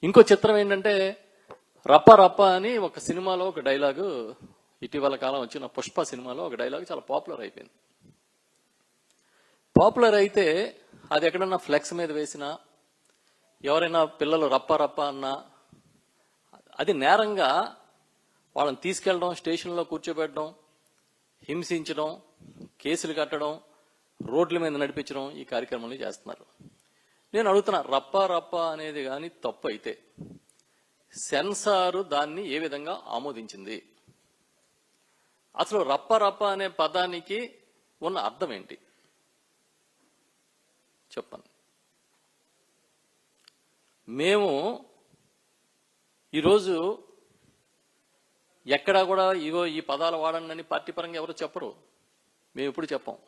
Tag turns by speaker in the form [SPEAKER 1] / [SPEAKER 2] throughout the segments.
[SPEAKER 1] ఇంకో చిత్రం ఏంటంటే రప్ప రప్ప అని ఒక సినిమాలో ఒక డైలాగు, ఇటీవల కాలం వచ్చిన పుష్ప సినిమాలో ఒక డైలాగ్ చాలా పాపులర్ అయిపోయింది. పాపులర్ అయితే అది ఎక్కడన్నా ఫ్లెక్స్ మీద వేసినా, ఎవరైనా పిల్లలు రప్ప రప్ప అన్నా అది నేరంగా వాళ్ళని తీసుకెళ్ళడం, స్టేషన్లో కూర్చోబెట్టడం, హింసించడం, కేసులు కట్టడం, రోడ్ల మీద నడిపించడం, ఈ కార్యక్రమాలు చేస్తున్నారు. నేను అడుగుతున్నా, రప్ప రప్ప అనేది కానీ తప్పు అయితే సెన్సారు దాన్ని ఏ విధంగా ఆమోదించింది? అసలు రప్ప రప్ప అనే పదానికి ఉన్న అర్థం ఏంటి చెప్పండి. మేము ఈరోజు ఎక్కడా కూడా ఇగో ఈ పదాలు వాడండి పార్టీ పరంగా ఎవరు చెప్పరు, మేము ఎప్పుడు చెప్పాం.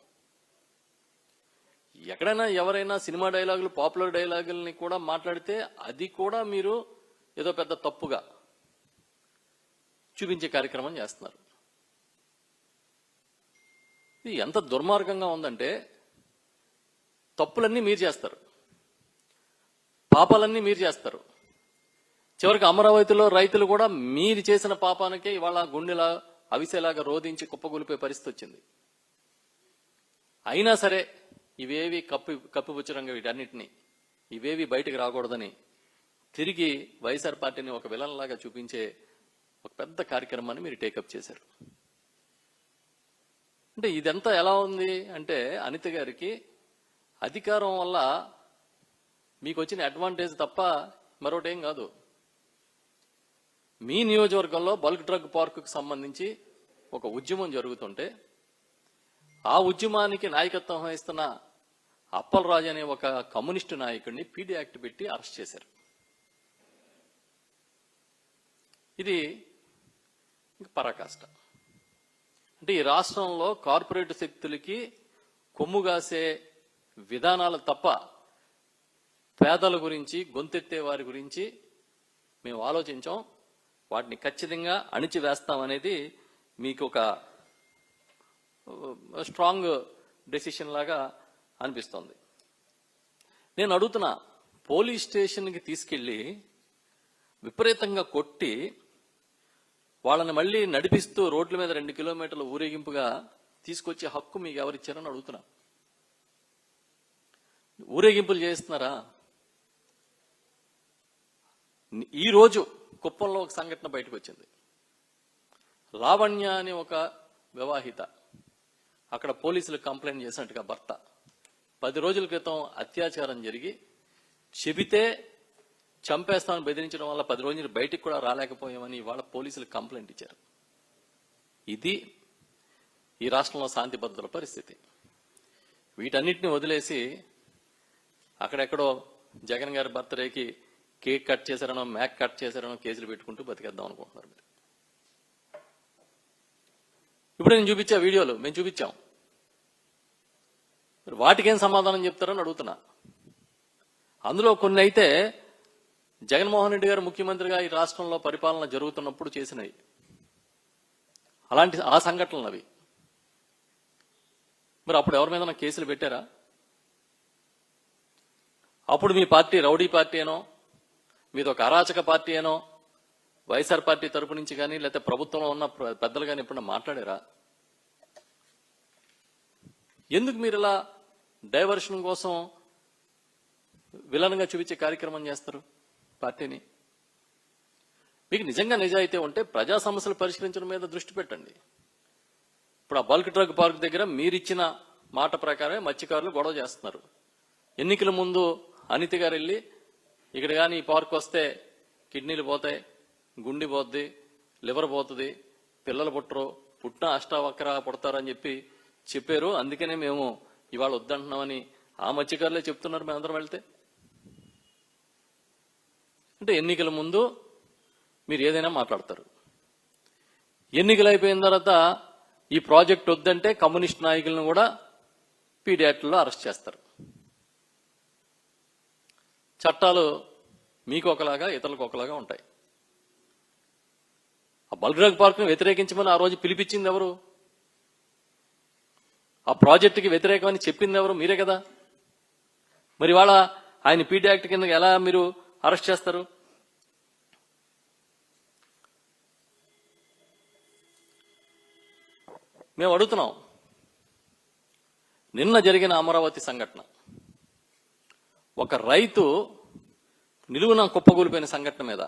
[SPEAKER 1] ఎక్కడైనా ఎవరైనా సినిమా డైలాగులు, పాపులర్ డైలాగుల్ని కూడా మాట్లాడితే అది కూడా మీరు ఏదో పెద్ద తప్పుగా చూపించే కార్యక్రమం చేస్తున్నారు. ఇది ఎంత దుర్మార్గంగా ఉందంటే, తప్పులన్నీ మీరు చేస్తారు, పాపాలన్నీ మీరు చేస్తారు. చివరికి అమరావతిలో రైతులు కూడా మీరు చేసిన పాపానికే ఇవాళ గుండెలా అవిసేలాగా రోధించి కుప్పగొలిపే పరిస్థితి వచ్చింది. అయినా సరే ఇవేవి కప్పిపుచ్చరంగా వీటన్నిటినీ ఇవేవి బయటకు రాకూడదని తిరిగి వైఎస్ఆర్ పార్టీని ఒక విలన్ లాగా చూపించే ఒక పెద్ద కార్యక్రమాన్ని మీరు టేకప్ చేశారు. అంటే ఇదంతా ఎలా ఉంది అంటే, అనిత గారికి అధికారం వల్ల మీకు వచ్చిన అడ్వాంటేజ్ తప్ప మరొకటేం కాదు. మీ నియోజకవర్గంలో బల్క్ డ్రగ్ పార్కుకు సంబంధించి ఒక ఉద్యమం జరుగుతుంటే ఆ ఉద్యమానికి నాయకత్వం వహిస్తున్న అప్పలరాజు అనే ఒక కమ్యూనిస్టు నాయకుడిని పీడీ యాక్ట్ పెట్టి అరెస్ట్ చేశారు. ఇది పరాకాష్ట. అంటే ఈ రాష్ట్రంలో కార్పొరేట్ శక్తులకి కొమ్ముగాసే విధానాలు తప్ప పేదల గురించి, గొంతెత్తే వారి గురించి మేము ఆలోచించాం. వాటిని ఖచ్చితంగా అణిచివేస్తామనేది మీకు ఒక స్ట్రాంగ్ డెసిషన్ లాగా అనిపిస్తోంది. నేను అడుగుతున్నా, పోలీస్ స్టేషన్కి తీసుకెళ్లి విపరీతంగా కొట్టి వాళ్ళని మళ్ళీ నడిపిస్తూ రోడ్ల మీద 2 కిలోమీటర్ల ఊరేగింపుగా తీసుకొచ్చే హక్కు మీకు ఎవరిచ్చారని అడుగుతున్నా. ఊరేగింపులు చేస్తున్నారా? ఈరోజు కుప్పంలో ఒక సంఘటన బయటకు వచ్చింది. లావణ్య అనే ఒక వివాహిత అక్కడ పోలీసులు కంప్లైంట్ చేసినట్టుగా భర్త 10 రోజుల క్రితం అత్యాచారం జరిగి చెబితే చంపేస్తామని బెదిరించడం వల్ల 10 రోజులు బయటికి కూడా రాలేకపోయామని ఇవాళ పోలీసులు కంప్లైంట్ ఇచ్చారు. ఇది ఈ రాష్ట్రంలో శాంతి భద్రతల పరిస్థితి. వీటన్నిటిని వదిలేసి అక్కడెక్కడో జగన్ గారి బర్త్డేకి కేక్ కట్ చేశారనో, మ్యాక్ కట్ చేశారనో కేసులు పెట్టుకుంటూ బతికేద్దాం అనుకుంటున్నారు మీరు. ఇప్పుడు నేను చూపించే వీడియోలు మేము చూపించాం, వాటికేం సమాధానం చెప్తారని అడుగుతున్నా. అందులో కొన్ని అయితే జగన్మోహన్ రెడ్డి గారు ముఖ్యమంత్రిగా ఈ రాష్ట్రంలో పరిపాలన జరుగుతున్నప్పుడు చేసినవి, అలాంటి ఆ సంఘటనలు అవి. మరి అప్పుడు ఎవరి మీద కేసులు పెట్టారా? అప్పుడు మీ పార్టీ రౌడీ పార్టీ అనో, మీది ఒక అరాచక పార్టీ అనో వైఎస్ఆర్ పార్టీ తరపు నుంచి కానీ లేకపోతే ప్రభుత్వంలో ఉన్న పెద్దలు కానీ ఎప్పుడన్నా మాట్లాడారా? ఎందుకు మీరు ఇలా డైవర్షన్ కోసం విలన్గా చూపించే కార్యక్రమం చేస్తారు పార్టీని? మీకు నిజంగా నిజాయితీ ఉంటే ప్రజా సమస్యలు పరిష్కరించడం మీద దృష్టి పెట్టండి. ఇప్పుడు ఆ బల్క్ డ్రగ్ పార్క్ దగ్గర మీరిచ్చిన మాట ప్రకారమే మత్స్యకారులు గొడవ చేస్తున్నారు. ఎన్నికల ముందు అనిత గారు వెళ్ళి ఇక్కడ కానీ ఈ పార్క్ వస్తే కిడ్నీలు పోతాయి, గుండె పోద్ది, లివర్ పోతుంది, పిల్లలు పుట్టరు, పుట్టిన అష్టావక్ర పుడతారని చెప్పారు. అందుకనే మేము ఇవాళ వద్దంటున్నామని ఆ మత్స్యకారులే చెప్తున్నారు మేమందరం వెళ్తే. అంటే ఎన్నికల ముందు మీరు ఏదైనా మాట్లాడతారు, ఎన్నికలు అయిపోయిన తర్వాత ఈ ప్రాజెక్ట్ వద్దంటే కమ్యూనిస్ట్ నాయకులను కూడా పీడీ యాక్ట్లో అరెస్ట్ చేస్తారు. చట్టాలు మీకు ఒకలాగా ఇతరులకు ఒకలాగా ఉంటాయి. ఆ బల్క్ డ్రగ్ పార్క్ను వ్యతిరేకించమని ఆ రోజు పిలిపించింది ఎవరు? ఆ ప్రాజెక్టుకి వ్యతిరేకమని చెప్పింది ఎవరు? మీరే కదా. మరి ఇవాళ ఆయన పీడీ యాక్ట్ కింద ఎలా మీరు అరెస్ట్ చేస్తారు? మేము అడుగుతున్నాం, నిన్న జరిగిన అమరావతి సంఘటన, ఒక రైతు నిలువున కుప్పగూలిపోయిన సంఘటన మీద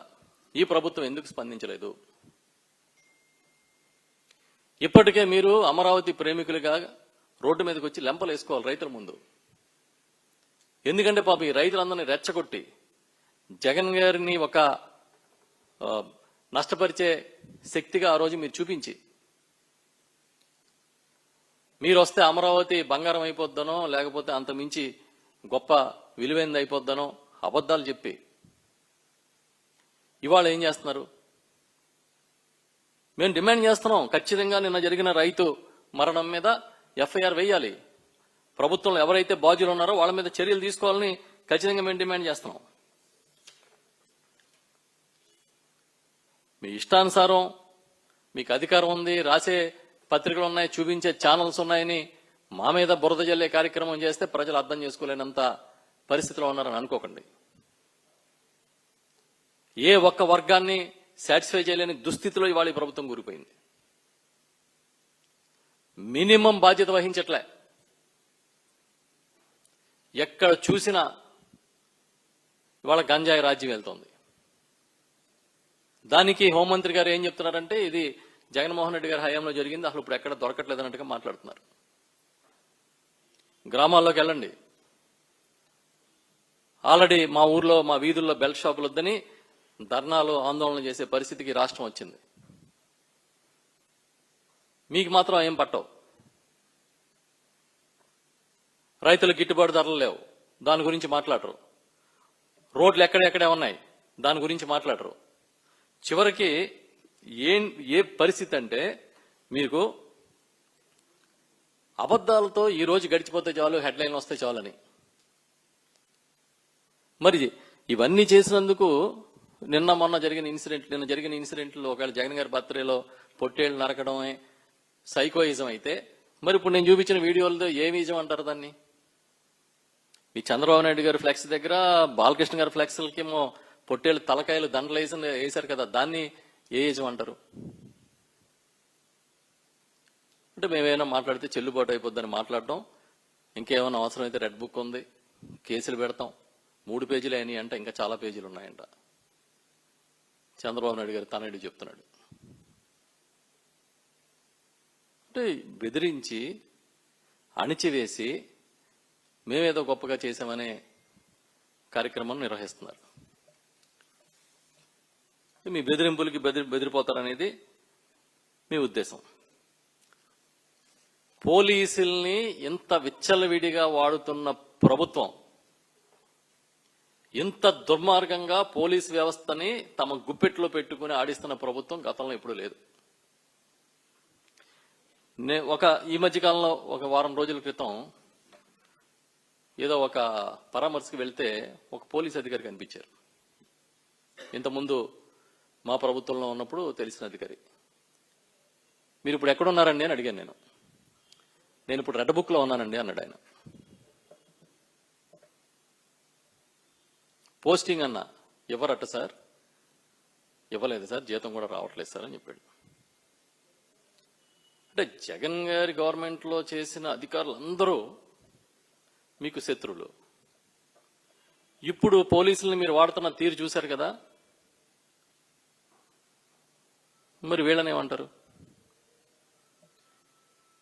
[SPEAKER 1] ఈ ప్రభుత్వం ఎందుకు స్పందించలేదు? ఇప్పటికే మీరు అమరావతి ప్రేమికులుగా రోడ్డు మీదకి వచ్చి లెంపలు వేసుకోవాలి రైతుల ముందు. ఎందుకంటే పాపం ఈ రైతులందరినీ రెచ్చగొట్టి జగన్ గారిని ఒక నష్టపరిచే శక్తిగా ఆ రోజు మీరు చూపించి, మీరు వస్తే అమరావతి బంగారం అయిపోద్దనో లేకపోతే అంత మించి గొప్ప విలువైంది అయిపోద్దనో అబద్ధాలు చెప్పి ఇవాళ ఏం చేస్తున్నారు? మేము డిమాండ్ చేస్తున్నాం, ఖచ్చితంగా నిన్న జరిగిన రైతు మరణం మీద ఎఫ్ఐఆర్ వేయాలి. ప్రభుత్వంలో ఎవరైతే బాధ్యులు ఉన్నారో వాళ్ళ మీద చర్యలు తీసుకోవాలని ఖచ్చితంగా మేము డిమాండ్ చేస్తున్నాం. మీ ఇష్టానుసారం మీకు అధికారం ఉంది, రాసే పత్రికలు ఉన్నాయి, చూపించే ఛానల్స్ ఉన్నాయని మా మీద బురద జల్లే కార్యక్రమం చేస్తే ప్రజలు అర్థం చేసుకోలేనంత పరిస్థితిలో ఉన్నారని అనుకోకండి. ఏ ఒక్క వర్గాన్ని సాటిస్ఫై చేయలేని దుస్థితిలో ఇవాళ ఈ ప్రభుత్వం కూలిపోయింది. మినిమం బాధ్యత వహించట్లే. ఎక్కడ చూసినా ఇవాళ గంజాయి రాజ్యం వెళ్తోంది. దానికి హోంమంత్రి గారు ఏం చెప్తున్నారంటే ఇది జగన్మోహన్ రెడ్డి గారి హయాంలో జరిగింది, అసలు ఇప్పుడు ఎక్కడ దొరకట్లేదు అన్నట్టుగా మాట్లాడుతున్నారు. గ్రామాల్లోకి వెళ్ళండి, ఆల్రెడీ మా ఊర్లో మా వీధుల్లో బెల్ట్ షాపులు వద్దని ధర్నాలు ఆందోళన చేసే పరిస్థితికి రాష్ట్రం వచ్చింది. మీకు మాత్రం ఏం పట్టవు. రైతులకు గిట్టుబాటు ధరలు లేవు, దాని గురించి మాట్లాడరు. రోడ్లు ఎక్కడెక్కడే ఉన్నాయి, దాని గురించి మాట్లాడరు. చివరికి ఏ పరిస్థితి అంటే మీకు అబద్ధాలతో ఈ రోజు గడిచిపోతే చాలు, హెడ్లైన్ వస్తే చాలని. మరి ఇవన్నీ చేసినందుకు నిన్న జరిగిన ఇన్సిడెంట్లో ఒకవేళ జగన్ గారి బర్త్డేలో పొట్టేళ్లు నరకడమే సైకోయిజం అయితే, మరి ఇప్పుడు నేను చూపించిన వీడియోలతో ఏమి ఇజం అంటారు దాన్ని? మీ చంద్రబాబు నాయుడు గారు ఫ్లెక్స్ దగ్గర బాలకృష్ణ గారి ఫ్లెక్స్లకేమో పొట్టేళ్లు తలకాయలు దండలు వేశారు కదా, దాన్ని ఏ యజం అంటారు? అంటే మేమేమైనా మాట్లాడితే చెల్లుబాటు అయిపోద్దని మాట్లాడడం, ఇంకేమైనా అవసరం అయితే రెడ్ బుక్ ఉంది, కేసులు పెడతాం, 3 పేజీలు అయినాయి అంటే ఇంకా చాలా పేజీలు ఉన్నాయంట. చంద్రబాబు నాయుడు గారు తనయుడు చెప్తున్నాడు. అంటే బెదిరించి అణిచివేసి మేమేదో గొప్పగా చేశామనే కార్యక్రమం నిర్వహిస్తున్నారు. మీ బెదిరింపులకి బెదిరిపోతారనేది మీ ఉద్దేశం. పోలీసుల్ని ఇంత విచ్చలవిడిగా వాడుతున్న ప్రభుత్వం, ఇంత దుర్మార్గంగా పోలీసు వ్యవస్థని తమ గుప్పెట్లో పెట్టుకుని ఆడిస్తున్న ప్రభుత్వం గతంలో ఎప్పుడూ లేదు. ఈ మధ్యకాలంలో ఒక వారం రోజుల క్రితం ఏదో ఒక పరామర్శకు వెళ్తే ఒక పోలీస్ అధికారి కనిపించారు. ఇంతకుముందు మా ప్రభుత్వంలో ఉన్నప్పుడు తెలిసిన అధికారి. మీరు ఇప్పుడు ఎక్కడున్నారండి అని అడిగాను నేను ఇప్పుడు రెడ్ బుక్లో ఉన్నానండి అన్నాడు ఆయన. పోస్టింగ్ అన్నా, ఇవ్వరట సార్. ఇవ్వలేదు సార్, జీతం కూడా రావట్లేదు సార్ అని చెప్పాడు. అంటే జగన్ గారి గవర్నమెంట్లో చేసిన అధికారులు అందరూ మీకు శత్రువులు. ఇప్పుడు పోలీసులను మీరు వాడుతున్న తీరు చూశారు కదా, మరి వీళ్ళని ఏమంటారు?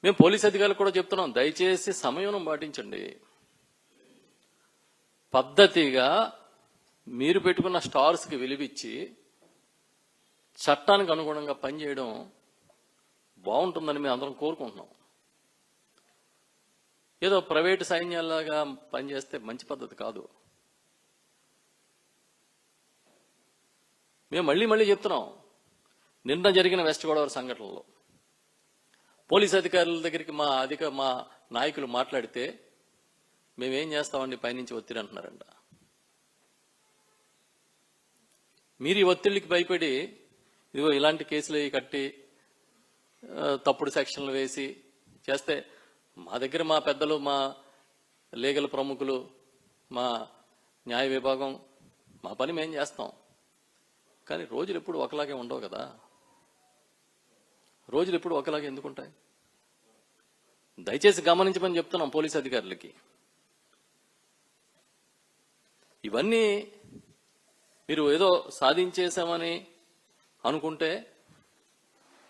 [SPEAKER 1] మేము పోలీస్ అధికారులు కూడా చెప్తున్నాం, దయచేసి సమయం పాటించండి. పద్ధతిగా మీరు పెట్టుకున్న స్టార్స్కి విలువిచ్చి చట్టానికి అనుగుణంగా పనిచేయడం బాగుంటుందని మేము అందరం కోరుకుంటున్నాం. ఏదో ప్రైవేటు సైన్యాల్లాగా పనిచేస్తే మంచి పద్ధతి కాదు. మేము మళ్ళీ చెప్తున్నాం, నిన్న జరిగిన వెస్ట్ గోదావరి సంఘటనలో పోలీస్ అధికారుల దగ్గరికి మా నాయకులు మాట్లాడితే మేమేం చేస్తామండి పైనుంచి ఒత్తిడి అంటున్నారంట. మీరు ఈ ఒత్తిడికి భయపడి ఇదిగో ఇలాంటి కేసులు కట్టి తప్పుడు సెక్షన్లు వేసి చేస్తే మా దగ్గర మా పెద్దలు, మా లీగల్ ప్రముఖులు, మా న్యాయ విభాగం మా పని మేము చేస్తాం. కానీ రోజులు ఎప్పుడు ఒకలాగే ఉండవు కదా. రోజులు ఎప్పుడు ఒకలాగే ఎందుకుంటాయి? దయచేసి గమనించమని చెప్తున్నాం పోలీస్ అధికారులకి. ఇవన్నీ మీరు ఏదో సాధించేశామని అనుకుంటే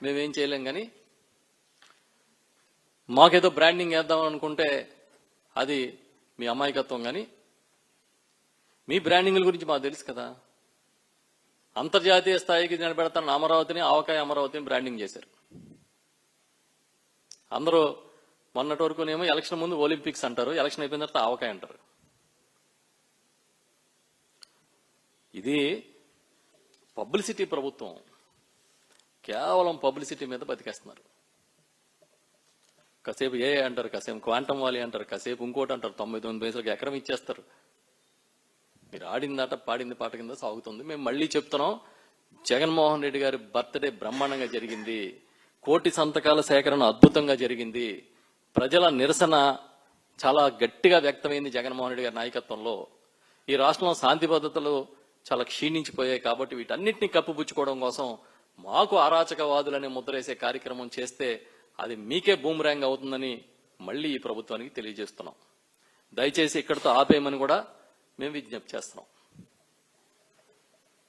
[SPEAKER 1] మేమేం చేయలేం, కానీ మాకేదో బ్రాండింగ్ వేద్దామని అనుకుంటే అది మీ అమాయకత్వం. కానీ మీ బ్రాండింగ్ల గురించి మాకు తెలుసు కదా. అంతర్జాతీయ స్థాయికి నిలబెడతాను అమరావతిని, ఆవకాయ అమరావతిని బ్రాండింగ్ చేశారు అందరూ. మొన్నటి వరకునేమో ఎలక్షన్ ముందు ఒలింపిక్స్ అంటారు, ఎలక్షన్ అయిపోయిన తర్వాత ఆవకాయ అంటారు. ఇది పబ్లిసిటీ ప్రభుత్వం, కేవలం పబ్లిసిటీ మీద బతికేస్తున్నారు. కాసేపు ఏ అంటారు, కాసేపు క్వాంటమ్ వాలీ అంటారు, కాసేపు ఇంకోటి అంటారు. 99 పైసలకు ఎకరం ఇచ్చేస్తారు. మీరు ఆడిందాట పాడింది పాట కింద సాగుతుంది. మేము మళ్ళీ చెప్తున్నాం, జగన్మోహన్ రెడ్డి గారి బర్త్డే బ్రహ్మాండంగా జరిగింది. 1 కోటి సంతకాల సేకరణ అద్భుతంగా జరిగింది. ప్రజల నిరసన చాలా గట్టిగా వ్యక్తమైంది జగన్మోహన్ రెడ్డి గారి నాయకత్వంలో. ఈ రాష్ట్రంలో శాంతి భద్రతలు చాలా క్షీణించిపోయాయి. కాబట్టి వీటన్నిటిని కప్పుపుచ్చుకోవడం కోసం మాకు అరాచకవాదులనే ముద్రేసే కార్యక్రమం చేస్తే అది మీకే బూమరాంగ్ అవుతుందని మళ్ళీ ఈ ప్రభుత్వానికి తెలియజేస్తున్నాం. దయచేసి ఇక్కడితో ఆపేయమని కూడా మేము విజ్ఞప్తి చేస్తున్నాం.